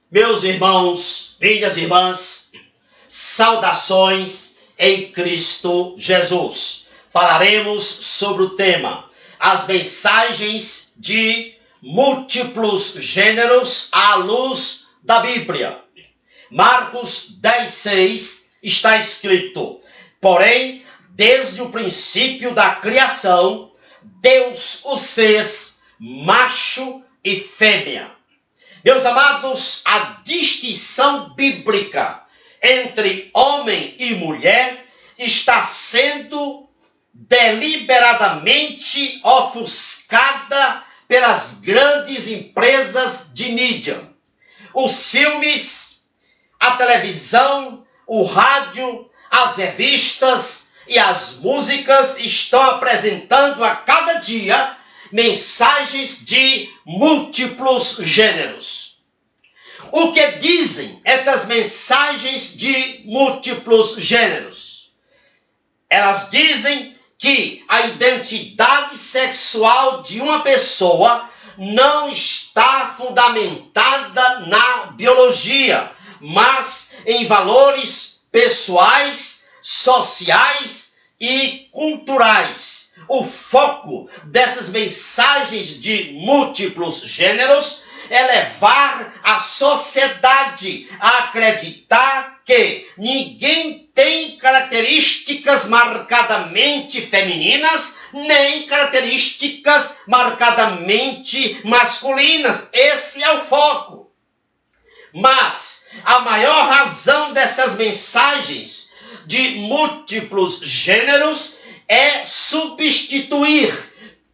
Meus irmãos, minhas irmãs, saudações em Cristo Jesus. Falaremos sobre o tema, as mensagens de múltiplos gêneros à luz da Bíblia. Marcos 10:6 está escrito: porém, desde o princípio da criação, Deus os fez macho e fêmea. Meus amados, a distinção bíblica entre homem e mulher está sendo deliberadamente ofuscada pelas grandes empresas de mídia. Os filmes, a televisão, o rádio, as revistas e as músicas estão apresentando a cada dia mensagens de múltiplos gêneros. O que dizem essas mensagens de múltiplos gêneros? Elas dizem que a identidade sexual de uma pessoa não está fundamentada na biologia, mas em valores pessoais, sociais e culturais. O foco dessas mensagens de múltiplos gêneros é levar a sociedade a acreditar que ninguém tem características marcadamente femininas, nem características marcadamente masculinas. Esse é o foco. Mas a maior razão dessas mensagens de múltiplos gêneros é substituir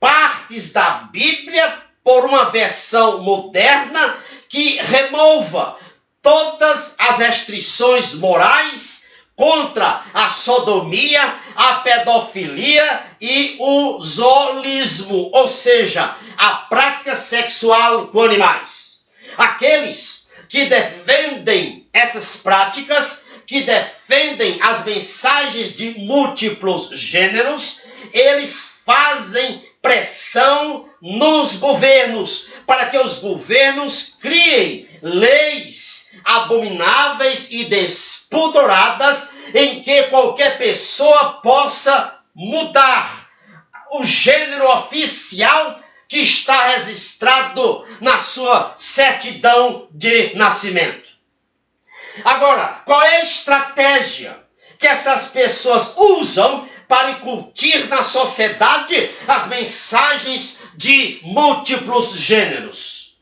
partes da Bíblia por uma versão moderna que remova todas as restrições morais contra a sodomia, a pedofilia e o zoolismo, ou seja, a prática sexual com animais. Aqueles que defendem essas práticas, que defendem as mensagens de múltiplos gêneros, eles fazem pressão nos governos para que os governos criem leis abomináveis e despudoradas em que qualquer pessoa possa mudar o gênero oficial que está registrado na sua certidão de nascimento. Agora, qual é a estratégia que essas pessoas usam para incutir na sociedade as mensagens de múltiplos gêneros?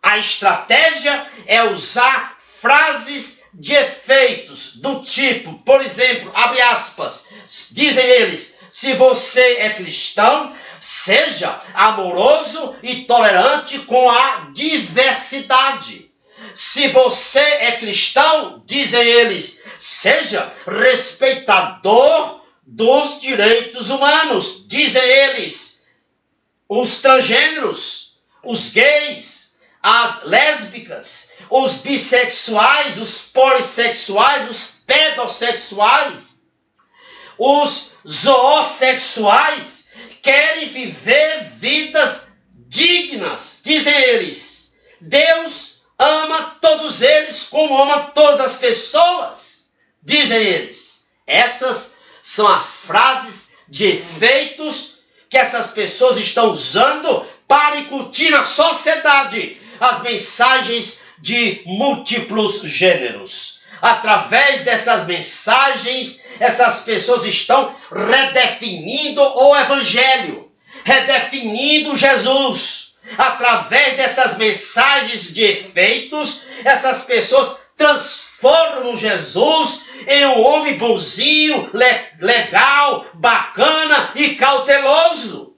A estratégia é usar frases de efeitos do tipo, por exemplo, abre aspas, dizem eles: se você é cristão, seja amoroso e tolerante com a diversidade. Se você é cristão, dizem eles, seja respeitador dos direitos humanos, dizem eles. Os transgêneros, os gays, as lésbicas, os bissexuais, os polissexuais, os pedossexuais, os zoossexuais querem viver vidas dignas, dizem eles. Deus ama todos eles como ama todas as pessoas, dizem eles. Essas são as frases de efeitos que essas pessoas estão usando para incutir na sociedade as mensagens de múltiplos gêneros. Através dessas mensagens, essas pessoas estão redefinindo o Evangelho, redefinindo Jesus. Através dessas mensagens de efeitos, essas pessoas transformam Jesus em um homem bonzinho, legal, bacana e cauteloso.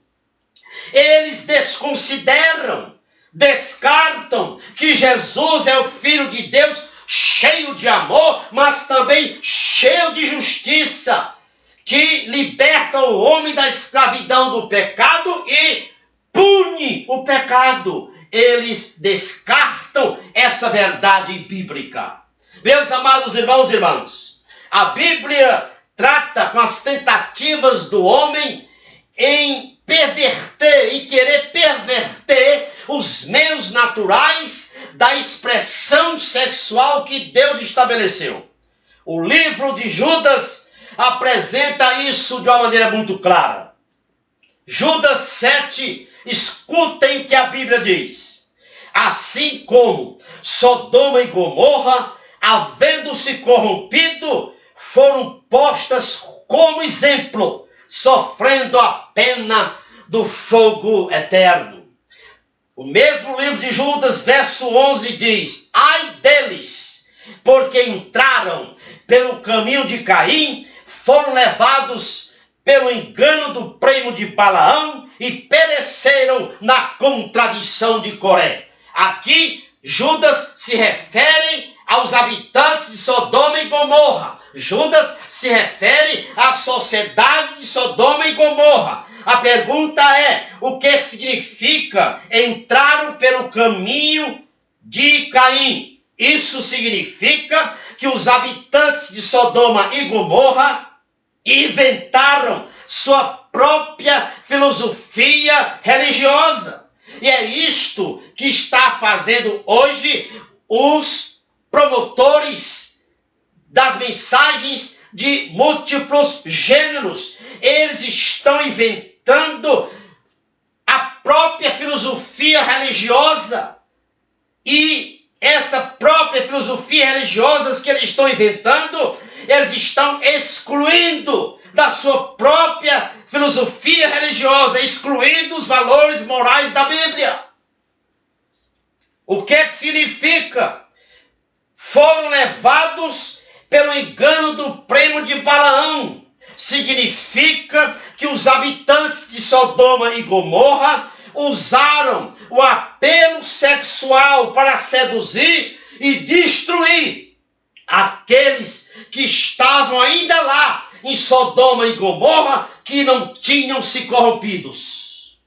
Eles desconsideram, descartam que Jesus é o Filho de Deus, cheio de amor, mas também cheio de justiça, que liberta o homem da escravidão do pecado e pune o pecado. Eles descartam essa verdade bíblica. Meus amados irmãos e irmãs, a Bíblia trata com as tentativas do homem em perverter e querer perverter os meios naturais da expressão sexual que Deus estabeleceu. O livro de Judas apresenta isso de uma maneira muito clara. Judas 7, escutem o que a Bíblia diz. Assim como Sodoma e Gomorra, havendo-se corrompido, foram postas como exemplo, sofrendo a pena do fogo eterno. O mesmo livro de Judas, verso 11, diz: ai deles, porque entraram pelo caminho de Caim, foram levados pelo engano do primo de Balaão e pereceram na contradição de Coré. Aqui, Judas se refere aos habitantes de Sodoma e Gomorra. Judas se refere à sociedade de Sodoma e Gomorra. A pergunta é, o que significa entraram pelo caminho de Caim? Isso significa que os habitantes de Sodoma e Gomorra inventaram sua própria filosofia religiosa. E é isto que está fazendo hoje os promotores das mensagens de múltiplos gêneros. Eles estão inventando a própria filosofia religiosa. E essa própria filosofia religiosa que eles estão inventando, eles estão excluindo da sua própria filosofia religiosa, excluindo os valores morais da Bíblia. O que significa? Foram levados pelo engano do primo de Balaão. Significa que os habitantes de Sodoma e Gomorra usaram o apelo sexual para seduzir e destruir aqueles que estavam ainda lá em Sodoma e Gomorra, que não tinham se corrompidos.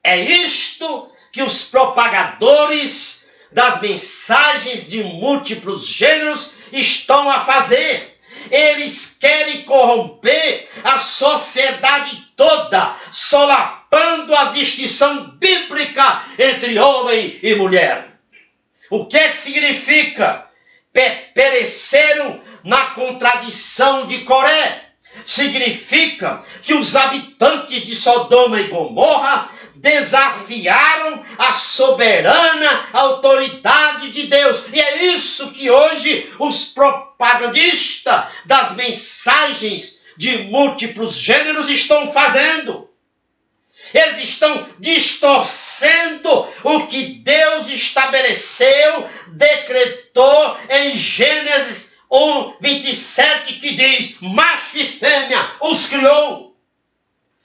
É isto que os propagadores das mensagens de múltiplos gêneros estão a fazer. Eles querem corromper a sociedade toda, solapando a distinção bíblica entre homem e mulher. O que significa? Pereceram na contradição de Coré. Significa que os habitantes de Sodoma e Gomorra desafiaram a soberana autoridade de Deus. E é isso que hoje os propagandistas das mensagens de múltiplos gêneros estão fazendo. Eles estão distorcendo o que Deus estabeleceu, decretou em Gênesis 1:27, que diz: macho e fêmea os criou.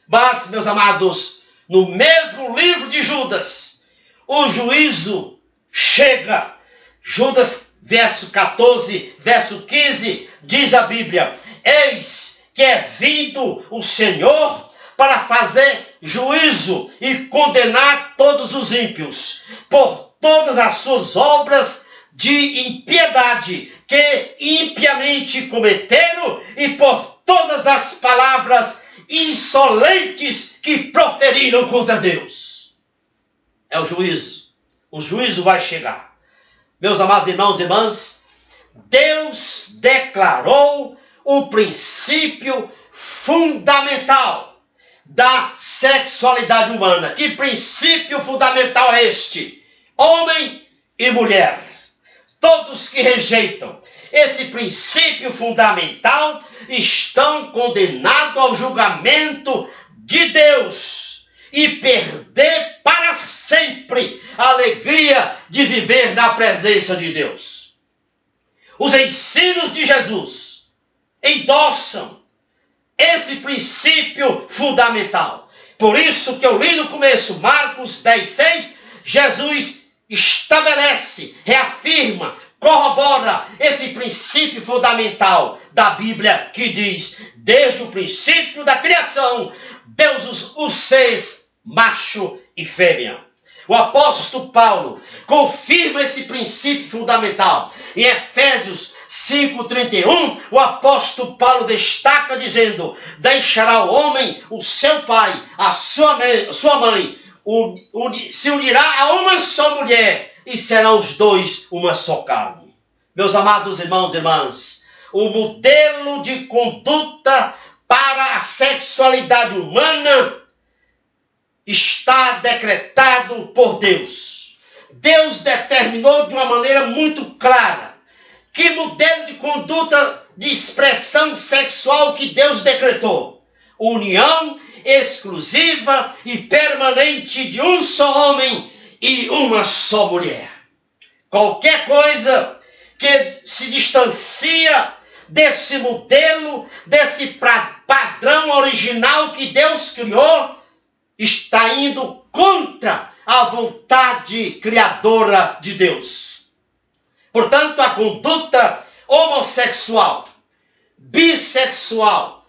Mas, meus amados, no mesmo livro de Judas, o juízo chega. Judas, verso 14, verso 15, diz a Bíblia: eis que é vindo o Senhor para fazer juízo e condenar todos os ímpios, por todas as suas obras de impiedade que impiamente cometeram e por todas as palavras insolentes que proferiram contra Deus. É o juízo. O juízo vai chegar. Meus amados irmãos e irmãs, Deus declarou o princípio fundamental da sexualidade humana. Que princípio fundamental é este? Homem e mulher. Todos que rejeitam esse princípio fundamental estão condenados ao julgamento de Deus e perder para sempre a alegria de viver na presença de Deus. Os ensinos de Jesus endossam esse princípio fundamental. Por isso que eu li no começo, Marcos 10:6, Jesus estabelece, reafirma, corrobora esse princípio fundamental da Bíblia, que diz: desde o princípio da criação, Deus os fez macho e fêmea. O apóstolo Paulo confirma esse princípio fundamental. Em Efésios 5:31, o apóstolo Paulo destaca dizendo: deixará o homem o seu pai, a sua mãe, se unirá a uma só mulher e serão os dois uma só carne. Meus amados irmãos e irmãs, o modelo de conduta para a sexualidade humana está decretado por Deus. Deus determinou de uma maneira muito clara que modelo de conduta de expressão sexual que Deus decretou. União exclusiva e permanente de um só homem e uma só mulher. Qualquer coisa que se distancia desse modelo, desse padrão original que Deus criou, está indo contra a vontade criadora de Deus. Portanto, a conduta homossexual, bissexual,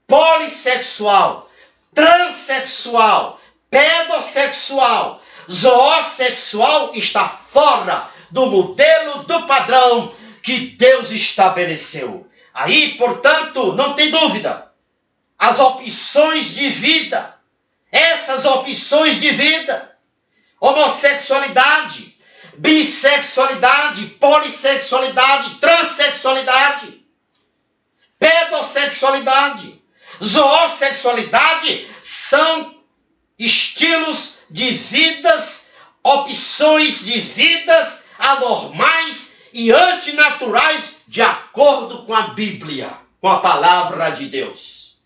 polissexual, transexual, pedossexual, zoossexual está fora do modelo, do padrão que Deus estabeleceu. Aí, portanto, não tem dúvida, as opções de vida, essas opções de vida, homossexualidade, bissexualidade, polissexualidade, transexualidade, pedossexualidade, zoossexualidade, são estilos de vidas, opções de vidas anormais e antinaturais de acordo com a Bíblia, com a palavra de Deus.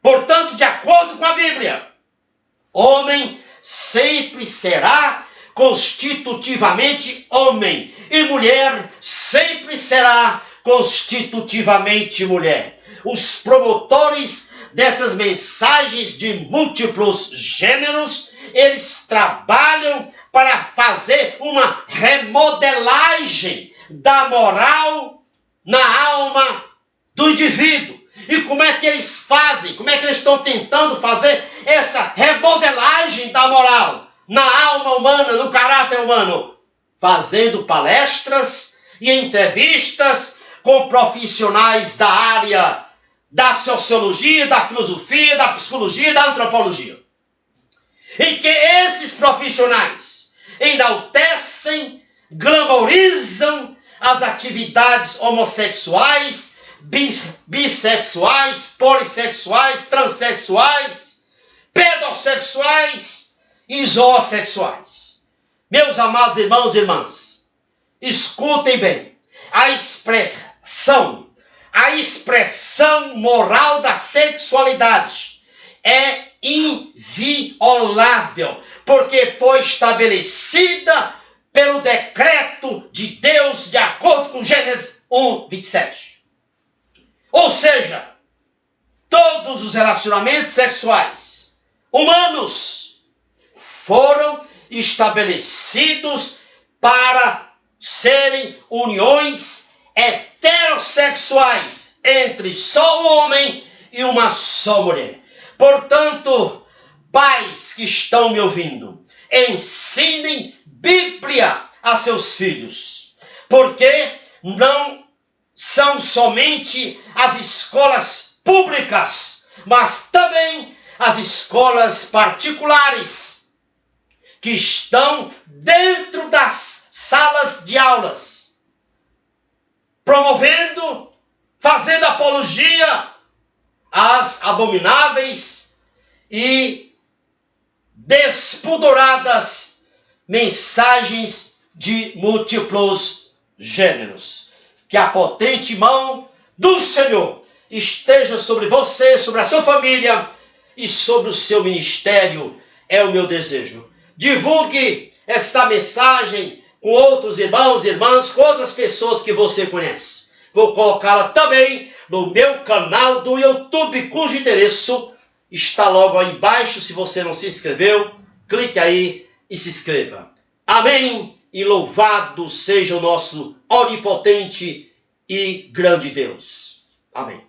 Portanto, de acordo com a Bíblia, homem sempre será constitutivamente homem e mulher sempre será constitutivamente mulher. Os promotores dessas mensagens de múltiplos gêneros, eles trabalham para fazer uma remodelagem da moral na alma do indivíduo. E como é que eles fazem? Como é que eles estão tentando fazer essa remodelagem da moral na alma humana, no caráter humano? Fazendo palestras e entrevistas com profissionais da área da sociologia, da filosofia, da psicologia, da antropologia. Em que esses profissionais enaltecem, glamourizam as atividades homossexuais, bissexuais, polissexuais, transexuais, pedossexuais e zoossexuais. Meus amados irmãos e irmãs, escutem bem, a expressão moral da sexualidade é inviolável, porque foi estabelecida pelo decreto de Deus de acordo com Gênesis 1:27. Ou seja, todos os relacionamentos sexuais humanos foram estabelecidos para serem uniões heterossexuais entre só um homem e uma só mulher. Portanto, pais que estão me ouvindo, ensinem Bíblia a seus filhos, porque não são somente as escolas públicas, mas também as escolas particulares que estão dentro das salas de aulas, promovendo, fazendo apologia às abomináveis e despudoradas mensagens de múltiplos gêneros. Que a potente mão do Senhor esteja sobre você, sobre a sua família e sobre o seu ministério, é o meu desejo. Divulgue esta mensagem com outros irmãos e irmãs, com outras pessoas que você conhece. Vou colocá-la também no meu canal do YouTube, cujo endereço está logo aí embaixo. Se você não se inscreveu, clique aí e se inscreva. Amém. E louvado seja o nosso onipotente e grande Deus. Amém.